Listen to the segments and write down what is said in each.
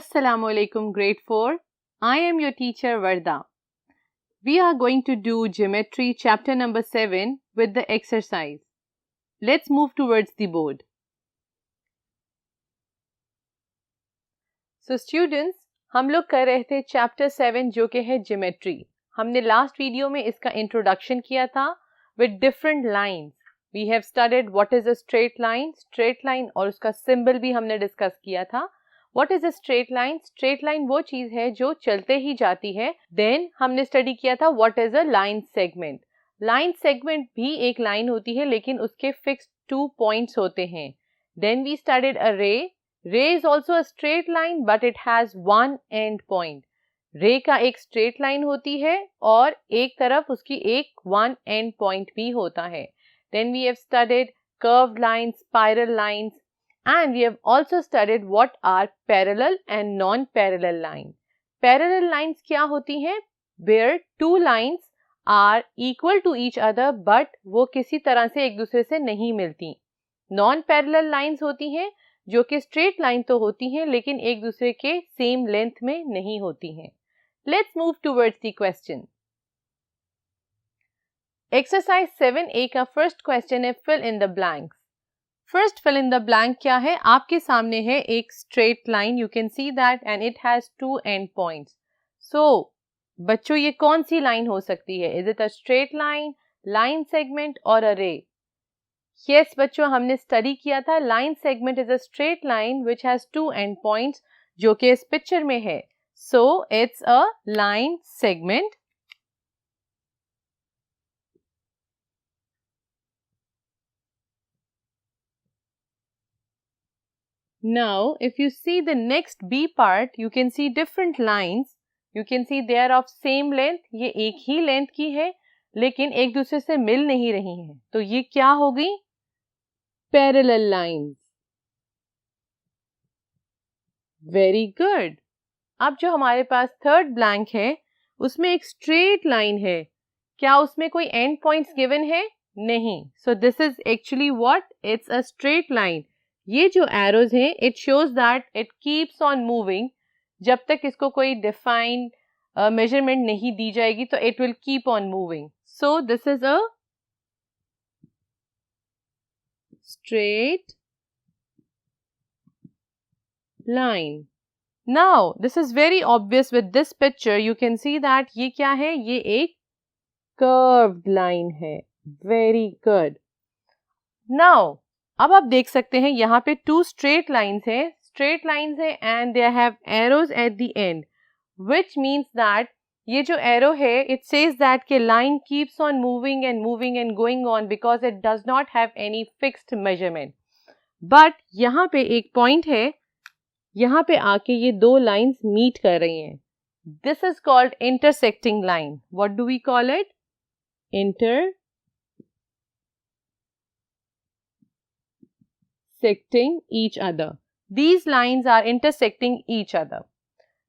Assalamu alaikum grade 4. I am your teacher Varda. We are going to do geometry chapter number 7 with the exercise. Let's move towards the board. So students, हम लोग कर रहे थे chapter 7 जो कि है geometry. हमने last video में इसका introduction किया था with different lines. We have studied what is a straight line और उसका symbol भी हमने discuss किया था. What is a straight line? Straight line वो चीज़ है जो चलते ही जाती है. Then हमने study किया था what is a line segment. Line segment भी एक line होती है लेकिन उसके fixed 2 points होते हैं. Then we studied a ray. Ray is also a straight line but it has one end point. रे का एक स्ट्रेट लाइन होती है और एक तरफ उसकी एक वन एंड पॉइंट भी होता है. Then we have studied curved lines, spiral lines and we have also studied what are parallel and non-parallel lines. Parallel lines क्या होती हैं? Where two lines are equal to each other but वो किसी तरह से एक दूसरे से नहीं मिलती. Non-parallel lines होती हैं जो कि straight line तो होती हैं लेकिन एक दूसरे के same length में नहीं होती हैं. Let's move towards the question. Exercise 7A का first question है fill in the blanks. First fill in the blank क्या है? आपके सामने है एक straight line. You can see that and it has two end points. So बच्चों ये कौन सी line हो सकती है? Is it a straight line, line segment or a ray? Yes बच्चों, हमने study किया था. Line segment is a straight line which has two end points जो कि इस picture में है. So it's a line segment. Now if you see the next B part, you can see different lines. You can see they are of same length. ये एक ही length की है लेकिन एक दूसरे से मिल नहीं रही हैं. तो ये क्या हो गई? Parallel lines. Very good. अब जो हमारे पास थर्ड ब्लैंक है उसमें एक स्ट्रेट लाइन है. क्या उसमें कोई एंड पॉइंट्स गिवन है? नहीं. So this is actually what? It's a straight line. ये जो एरोज हैं it shows that it keeps on moving. जब तक इसको कोई डिफाइन मेजरमेंट नहीं दी जाएगी तो it will keep on moving. So this is a straight line. Now, this is very obvious with this picture. You can see that ये क्या है? ये एक curved line है. Very good. Now, अब आप देख सकते हैं यहाँ पे two straight lines हैं. Straight lines हैं and they have arrows at the end, which means that ये जो arrow है, it says that के line keeps on moving and going on because it does not have any fixed measurement. But यहाँ पे एक point है. यहाँ पे आके ये दो लाइंस मीट कर रही हैं. This is called intersecting line. What do we call it? intersecting each other. These lines are intersecting each other.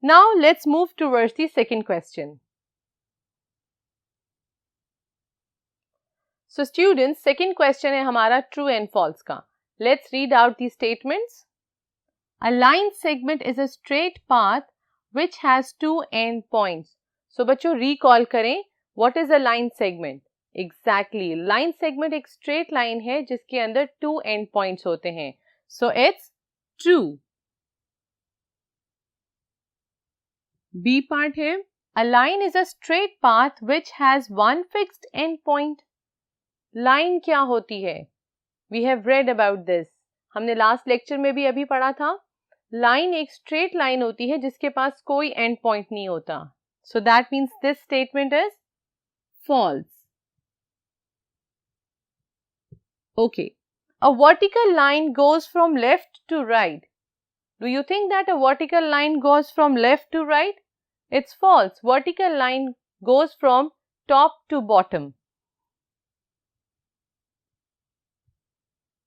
Now let's move towards the second question. So students, second question है हमारा true and false का. Let's read out the statements. A line segment is a straight path which has two end points. So बच्चों recall करें, what is a line segment? Exactly, line segment एक straight line है जिसके अंदर two end points होते हैं. So it's true. B part है, a line is a straight path which has one fixed end point. Line क्या होती है? We have read about this. हमने last lecture में भी अभी पढ़ा था. लाइन एक स्ट्रेट लाइन होती है जिसके पास कोई एंड पॉइंट नहीं होता. So that means this statement is false. Okay. A vertical line goes from left to right. Do you think that a vertical line goes from left to right? It's false. Vertical line goes from top to bottom.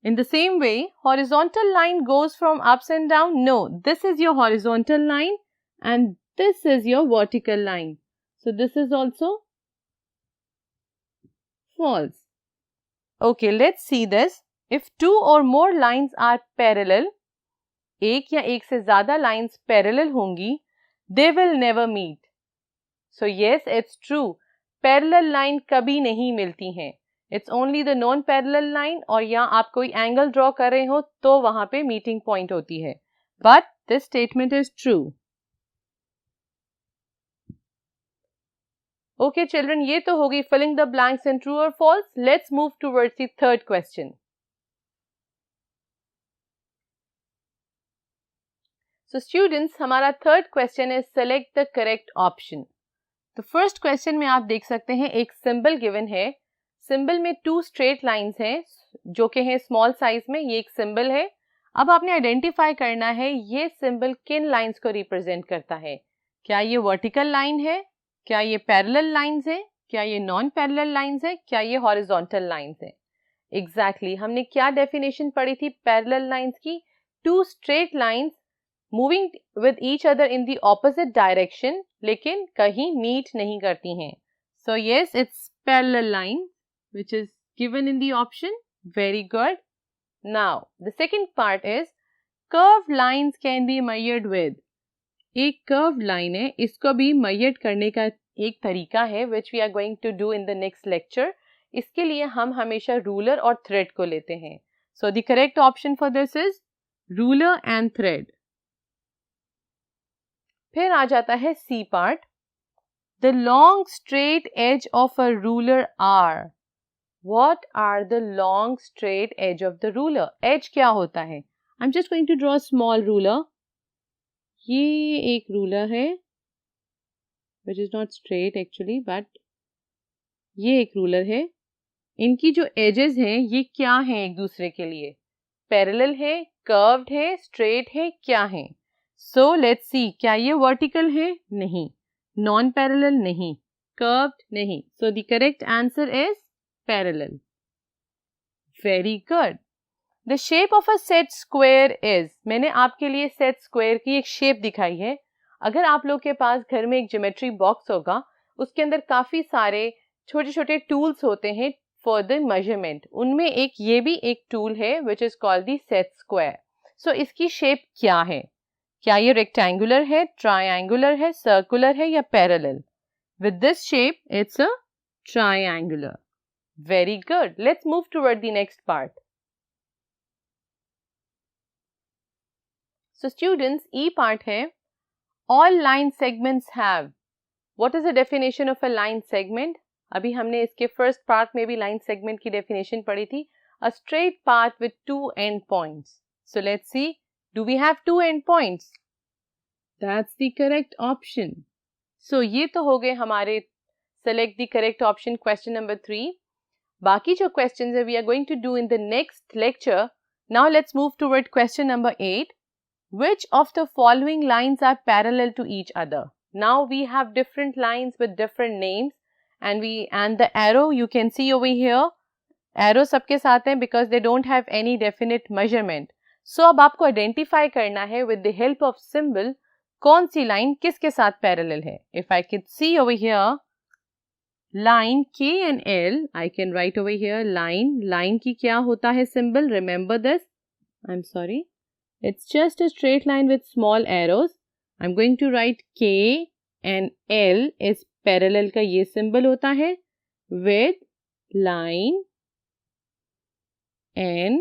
In the same way, horizontal line goes from ups and down. No, this is your horizontal line and this is your vertical line. So this is also false. Okay, let's see this. If two or more lines are parallel, एक या एक से ज़्यादा lines parallel होंगी, they will never meet. So yes, it's true. Parallel line कभी नहीं मिलती हैं. It's only the non-parallel line और यहाँ आप कोई एंगल ड्रॉ कर रहे हो तो वहाँ पे मीटिंग पॉइंट होती है. But this statement is true. Okay children, ये तो होगी filling the blanks in true or false. Let's move towards the third question. So students, हमारा third question is select the correct option. तो first question में आप देख सकते हैं एक symbol given है. Symbol में two straight lines हैं जो कि हैं small size में. ये एक symbol है. अब आपने identify करना है ये symbol किन lines को represent करता है. क्या ये vertical line है? क्या ये parallel lines है? क्या ये non-parallel lines है? क्या ये horizontal lines है? Exactly. हमने क्या definition पढ़ी थी parallel lines की? Two straight lines moving with each other in the opposite direction लेकिन कहीं meet नहीं करती हैं. So yes, it's parallel line which is given in the option. Very good. Now the second part is curved lines can be measured with. एक curved line है, इसको भी measured करने का एक तरीका है which we are going to do in the next lecture. इसके लिए हम हमेशा ruler और thread को लेते हैं. So the correct option for this is ruler and thread. फिर आ जाता है C part. The long straight edge of a ruler are. What are the long straight edge of the ruler? Edge क्या होता है? I'm just going to draw a small ruler. ये एक ruler है, which is not straight actually, but ये एक ruler है. इनकी जो edges हैं, ये क्या हैं एक दूसरे के लिए? Parallel है, curved है, straight है, क्या हैं? So let's see. क्या ये vertical है? नहीं. Non-parallel नहीं. Curved नहीं. So the correct answer is parallel. Very good. The shape of a set square is. मैंने आपके लिए set square की एक shape दिखाई है. अगर आप लोग के पास घर में एक geometry box होगा, उसके अंदर काफी सारे छोटे-छोटे tools होते हैं for the measurement. उनमें एक ये भी एक tool है which is called the set square. So इसकी shape क्या है? क्या ये rectangular है, triangular है, circular है या parallel? With this shape, it's a triangular. Very good. Let's move toward the next part. So students, E part है, all line segments have. What is the definition of a line segment? अभी हमने इसके first part में भी line segment की definition पढ़ी थी. A straight path with two end points. So let's see. Do we have two end points? That's the correct option. So ये तो हो गए हमारे select the correct option question number 3. बाकी जो questions है we are going to do in the next lecture. Now let's move toward question number 8. Which of the following lines are parallel to each other? Now we have different lines with different names and the arrow you can see over here. Arrow सबके साथ हैं because they don't have any definite measurement. So अब आपको identify करना है with the help of symbol कौन सी line किसके साथ पैरेलल है. If I could see over here line K and L, I can write over here line की क्या होता है symbol? Remember this? I'm sorry. It's just a straight line with small arrows. I'm going to write K and L is parallel का ये symbol होता है with line N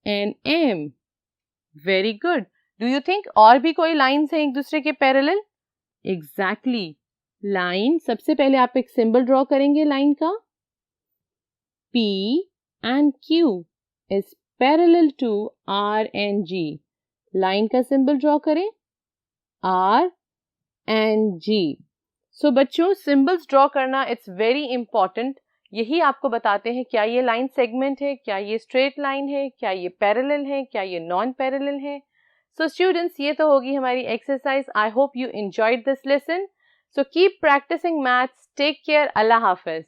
and M. Very good. Do you think और भी कोई lines हैं एक दूसरे के parallel? Exactly. Line सबसे पहले आप एक symbol draw करेंगे line का. P and Q is parallel to R and G. Line का symbol draw करें. R and G. So बच्चों symbols draw करना it's very important. यही आपको बताते हैं क्या ये line segment है, क्या ये straight line है, क्या ये parallel है, क्या ये non-parallel है. So students, ये तो होगी हमारी exercise. I hope you enjoyed this lesson. So keep practicing maths. Take care. Allah Hafiz.